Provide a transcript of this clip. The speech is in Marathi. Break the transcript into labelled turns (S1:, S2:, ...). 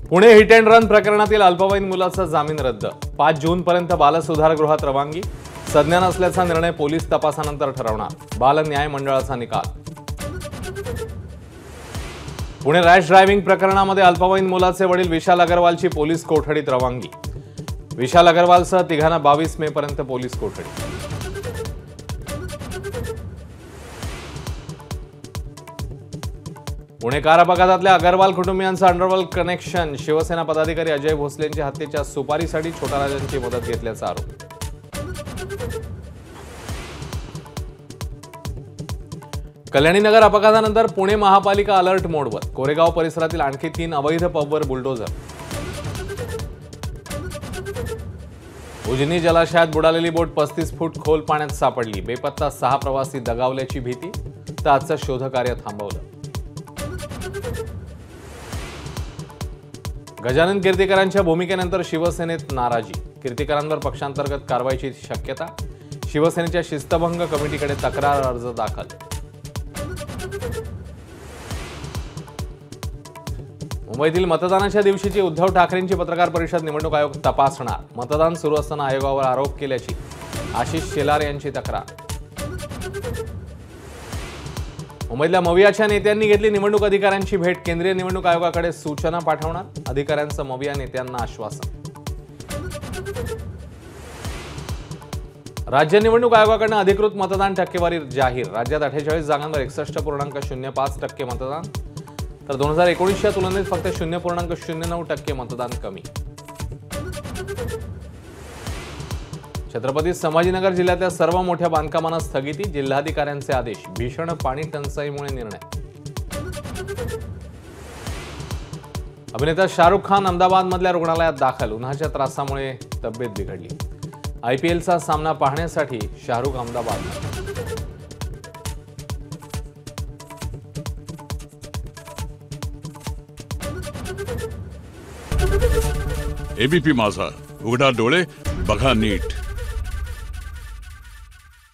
S1: पुणे हिट अँड रन प्रकरणातील अल्पवयीन मुलाचा जामीन रद्द। 5 जूनपर्यंत बालसुधारगृहात रवानगी। सज्ञान असल्याचा निर्णय पोलीस तपासानंतर ठरवणार। बाल न्याय मंडळाचा निकाल। पुणे रॅश ड्रायव्हिंग प्रकरणामध्ये अल्पवयीन मुलाचे वडील विशाल अग्रवालची पोलीस कोठडीत रवानगी। विशाल अग्रवालसह तिघांना 22 मे पर्यंत पोलीस कोठडी। पुणे कार अपघातातल्या अग्रवाल कुटुंबियांचं अंडरवर्ल्ड कनेक्शन। शिवसेना पदाधिकारी अजय भोसलेंच्या हत्येच्या सुपारीसाठी छोटा राजांची मदत घेतल्याचा आरोप। कल्याणीनगर अपघातानंतर पुणे महापालिका अलर्ट मोडवर। कोरेगाव परिसरातील आणखी 3 अवैध पबवर बुलडोझर। उजनी जलाशयात बुडालेली बोट 35 फूट खोल पाण्यात सापडली। बेपत्ता 6 प्रवासी दगावल्याची भीती, तर आजचं शोधकार्य थांबवलं। गजानन कीर्तीकरांच्या भूमिकेनंतर शिवसेनेत नाराजी। कीर्तीकरांवर पक्षांतर्गत कारवाईची शक्यता। शिवसेनेच्या शिस्तभंग कमिटीकडे तक्रार अर्ज दाखल। मुंबईतील मतदानाच्या दिवशीची उद्धव ठाकरेंची पत्रकार परिषद निवडणूक आयोग तपासणार। मतदान सुरू असताना आयोगावर आरोप केल्याची आशिष शेलार यांची तक्रार। मुंबईतल्या मवियाच्या नेत्यांनी घेतली निवडणूक अधिकाऱ्यांची भेट। केंद्रीय निवडणूक आयोगाकडे सूचना पाठवणार। अधिकाऱ्यांचं मविया नेत्यांना आश्वासन। राज्य निवडणूक आयोगाकडून अधिकृत मतदान टक्केवारी जाहीर। राज्यात 48 जागांवर 61.05% मतदान, तर 2019च्या तुलनेत फक्त 0.09% मतदान कमी। छत्रपती संभाजीनगर जिल्ह्यातल्या सर्व मोठ्या बांधकामांना स्थगिती। जिल्हाधिकाऱ्यांचे आदेश। भीषण पाणी टंचाईमुळे निर्णय। अभिनेता शाहरुख खान अहमदाबादमधल्या रुग्णालयात दाखल। उन्हाच्या त्रासामुळे तब्येत बिघडली। IPLचा सामना पाहण्यासाठी शाहरुख अहमदाबाद।
S2: ABP माझा, उघडा डोळे बघा नीट।